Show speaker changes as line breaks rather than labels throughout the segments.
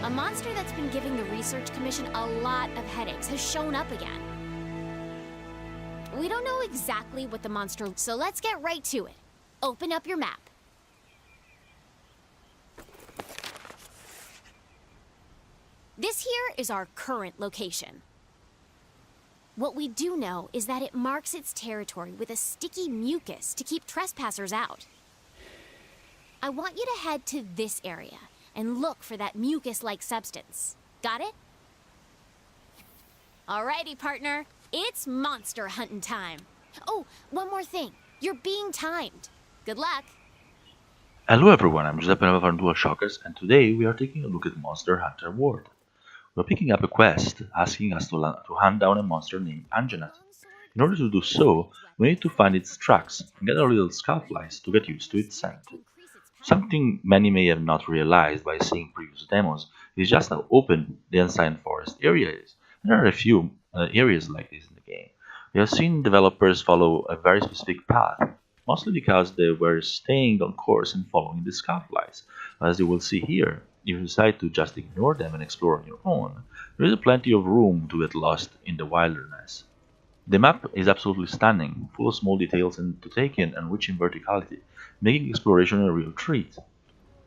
A monster that's been giving the research commission a lot of headaches has shown up again. We don't know exactly what the monster, so let's get right to it. Open up your map. This here is our current location. What we do know is that it marks its territory with a sticky mucus to keep trespassers out. I want you to head to this area and look for that mucus-like substance. Got it? Alrighty, partner. It's monster hunting time. Oh, one more thing. You're being timed. Good luck.
Hello everyone, I'm Giuseppe from Dual Shockers, and today we are taking a look at Monster Hunter World. We're picking up a quest asking us to hunt down a monster named Anjanat. In order to do so, we need to find its tracks and get our little scoutflies to get used to its scent. Something many may have not realized by seeing previous demos is just how open the Unsigned Forest area is. There are a few areas like this in the game. We have seen developers follow a very specific path, mostly because they were staying on course and following the scoutflies. As you will see here, if you decide to just ignore them and explore on your own, there is plenty of room to get lost in the wilderness. The map is absolutely stunning, full of small details and to take in and rich in verticality, making exploration a real treat.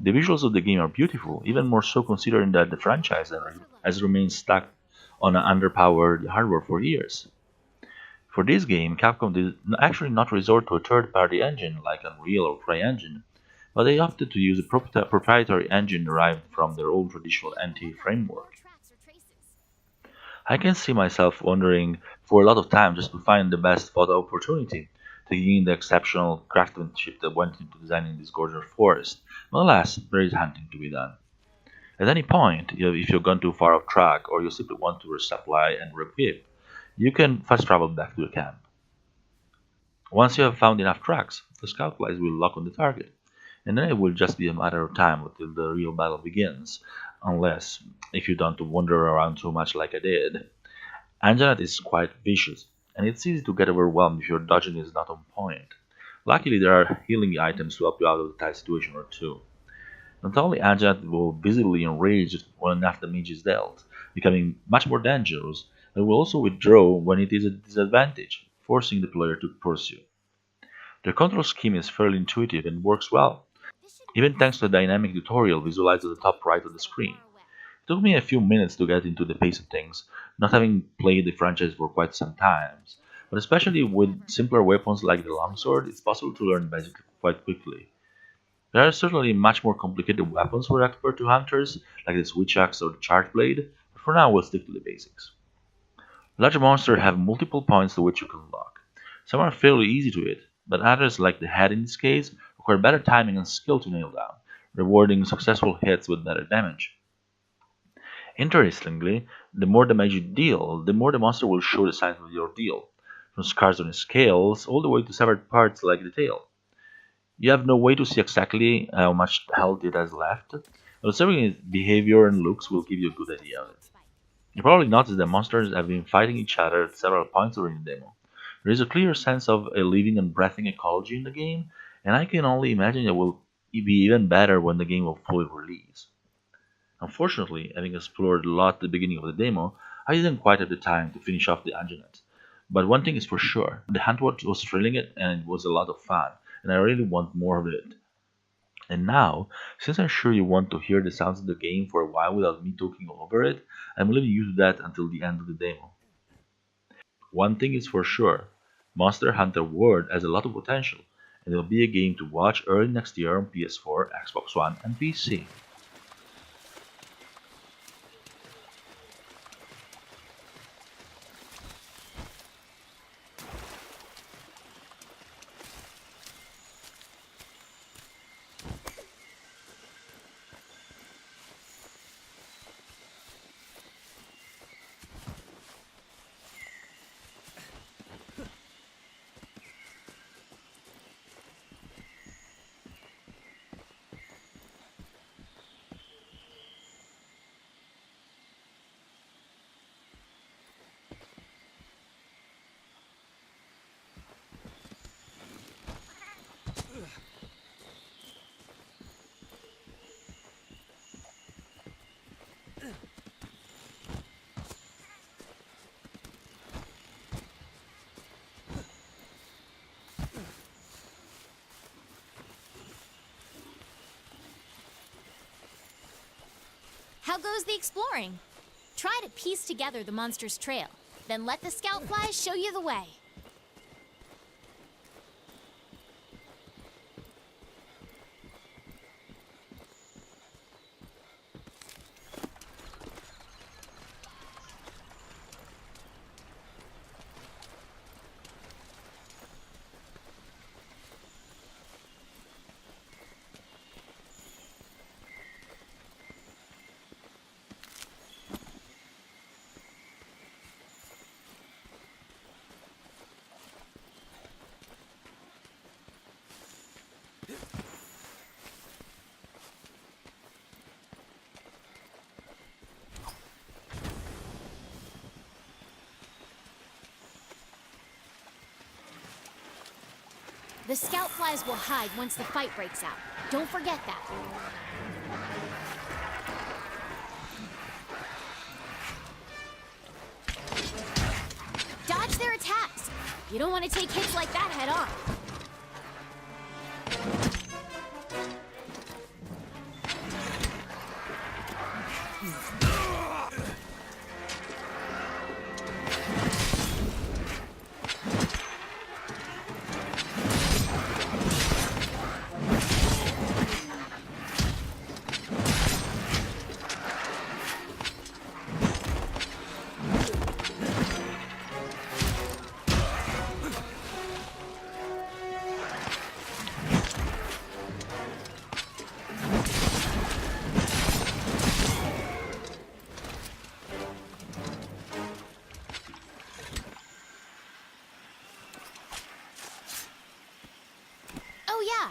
The visuals of the game are beautiful, even more so considering that the franchise has remained stuck on an underpowered hardware for years. For this game, Capcom did actually not resort to a third-party engine like Unreal or CryEngine, but they opted to use a proprietary engine derived from their own traditional NT framework. I can see myself wandering for a lot of time just to find the best photo opportunity, taking in the exceptional craftsmanship that went into designing this gorgeous forest. But alas, there is hunting to be done. At any point, if you've gone too far off track or you simply want to resupply and re-equip, you can fast travel back to the camp. Once you have found enough tracks, the scoutflies will lock on the target, and then it will just be a matter of time until the real battle begins, unless if you don't wander around too much like I did. Anjanat is quite vicious, and it's easy to get overwhelmed if your dodging is not on point. Luckily, there are healing items to help you out of a tight situation or two. Not only Anjanat will visibly enrage when enough damage is dealt, becoming much more dangerous, but will also withdraw when it is at a disadvantage, forcing the player to pursue. The control scheme is fairly intuitive and works well, even thanks to the dynamic tutorial visualized at the top right of the screen. It took me a few minutes to get into the pace of things, not having played the franchise for quite some time, but especially with simpler weapons like the longsword, it's possible to learn basics quite quickly. There are certainly much more complicated weapons for expert hunters, like the switch axe or the charge blade, but for now we'll stick to the basics. Large monsters have multiple points to which you can lock. Some are fairly easy to hit, but others, like the head in this case, require better timing and skill to nail down, rewarding successful hits with better damage. Interestingly, the more damage you deal, the more the monster will show the signs of your deal, from scars on his scales all the way to severed parts like the tail. You have no way to see exactly how much health it has left, but observing its behavior and looks will give you a good idea of it. You probably noticed that monsters have been fighting each other at several points during the demo. There is a clear sense of a living and breathing ecology in the game, and I can only imagine it will be even better when the game will fully release. Unfortunately, having explored a lot at the beginning of the demo, I didn't quite have the time to finish off the Anjanat. But one thing is for sure, the hunt was thrilling and it was a lot of fun, and I really want more of it. And now, since I'm sure you want to hear the sounds of the game for a while without me talking all over it, I'm leaving you to that until the end of the demo. One thing is for sure, Monster Hunter World has a lot of potential, and it will be a game to watch early next year on PS4, Xbox One, and PC.
How goes the exploring? Try to piece together the monster's trail, then let the scout flies show you the way. The scout flies will hide once the fight breaks out. Don't forget that. Dodge their attacks. You don't want to take hits like that head on. Oh, yeah.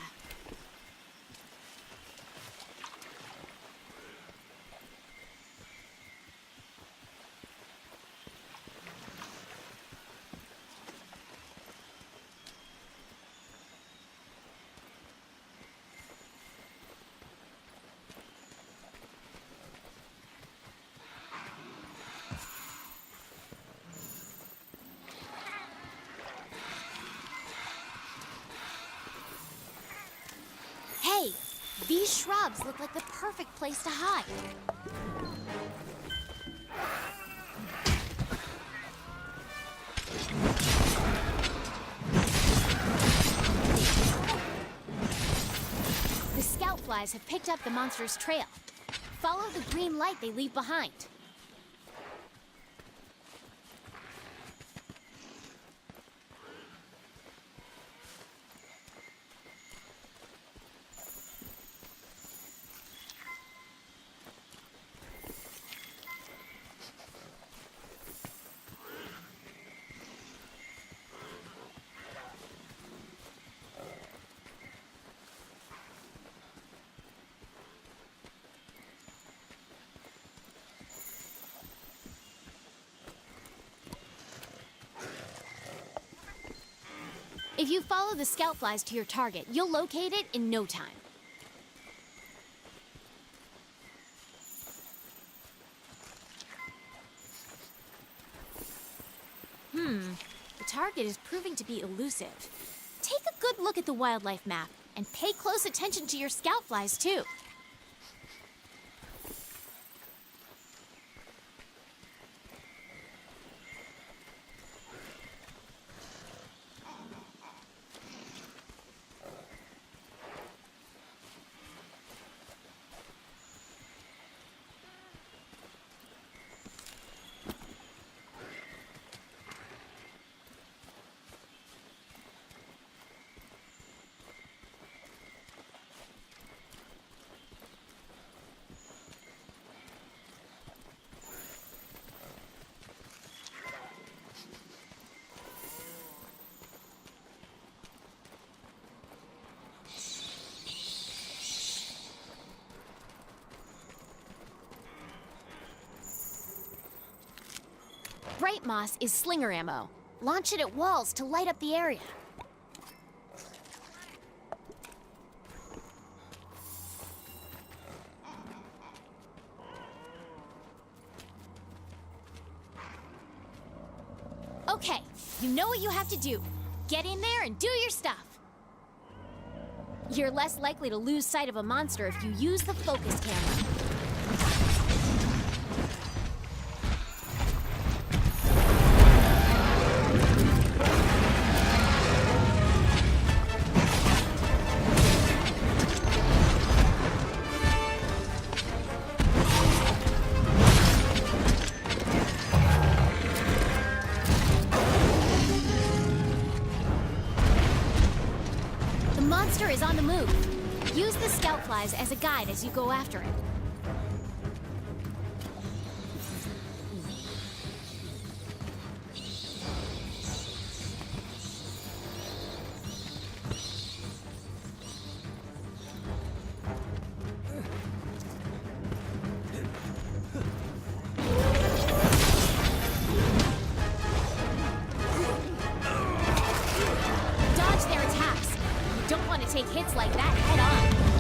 Hey, these shrubs look like the perfect place to hide. The scout flies have picked up the monster's trail. Follow the green light they leave behind. If you follow the scout flies to your target, you'll locate it in no time. The target is proving to be elusive. Take a good look at the wildlife map, and pay close attention to your scout flies, too. Bright moss is slinger ammo. Launch it at walls to light up the area. Okay, you know what you have to do. Get in there and do your stuff. You're less likely to lose sight of a monster if you use the focus camera. monster is on the move. Use the scout flies as a guide as you go after it. Dodge their attacks. You don't want to take hits like that head on.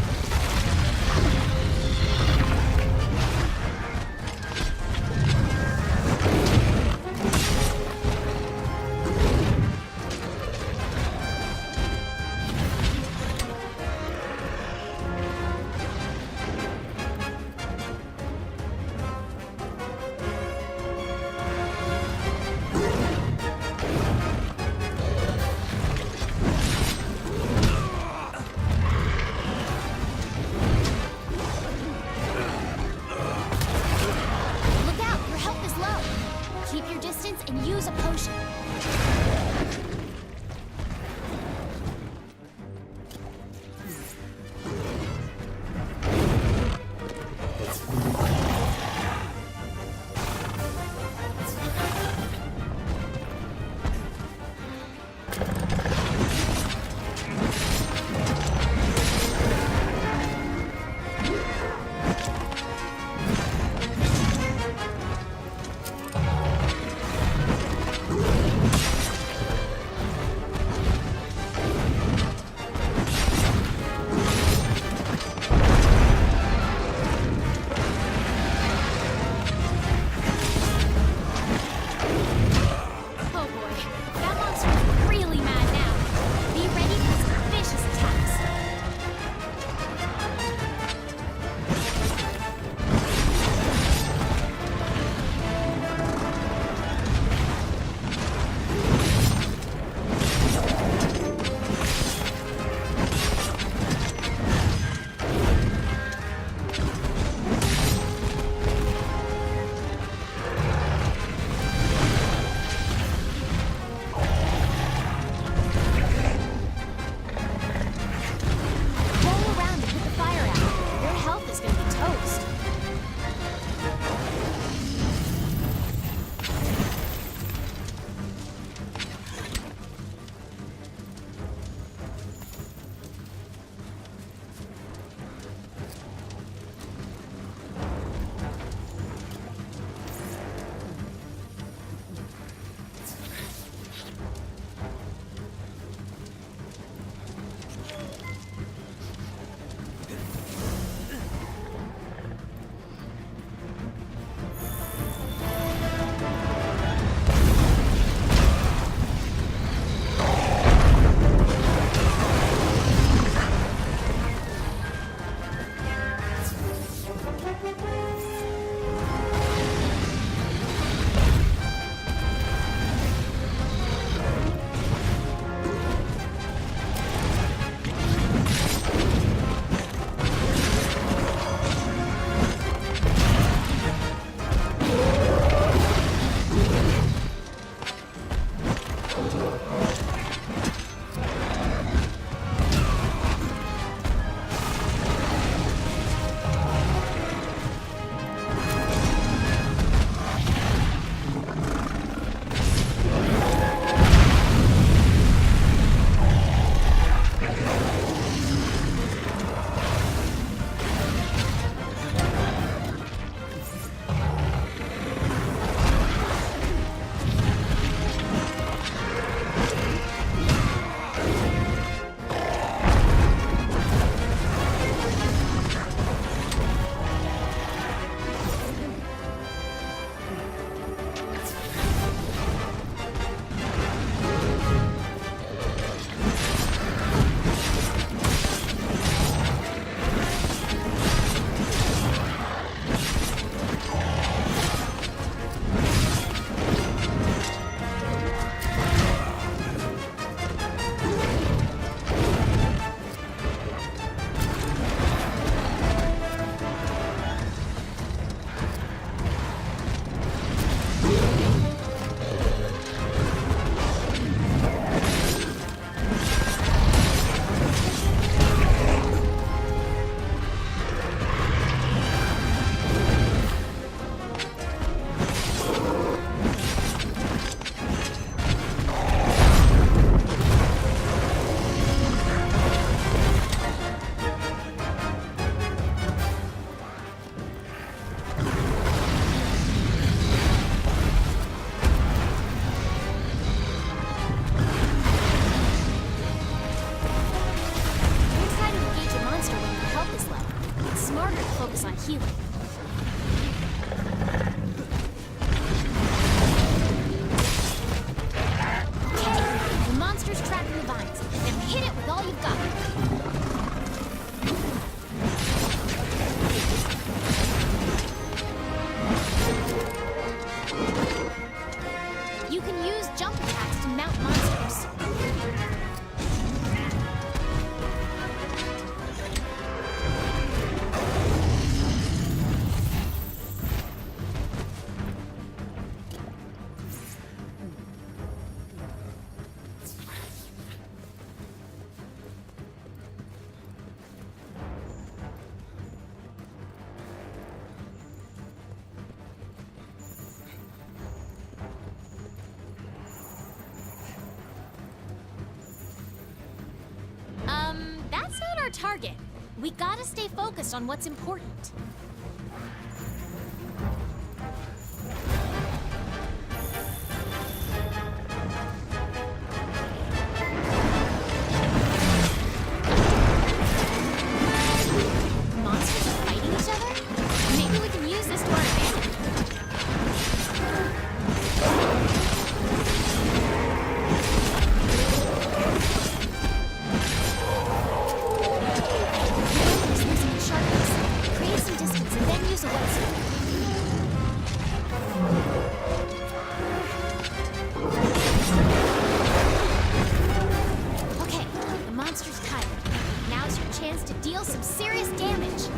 my healing. Okay, the monster's trapped in the vines. Then hit it with all you've got. You can use jump attacks to mount monsters. That's not our target. We gotta stay focused on what's important. Monsters are fighting each other? Maybe we can use this to our advantage. Create some distance and then use a wetsuit. Okay, the monster's tired. Now's your chance to deal some serious damage.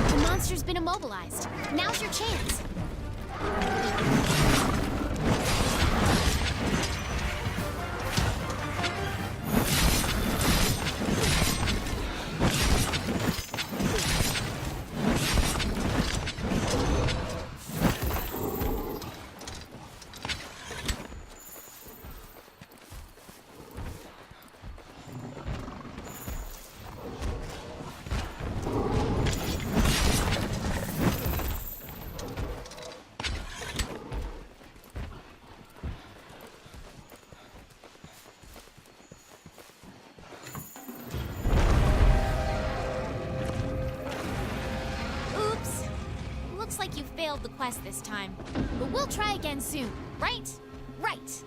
The monster's been immobilized. Now's your chance. Looks like you failed the quest this time. But we'll try again soon, right? Right!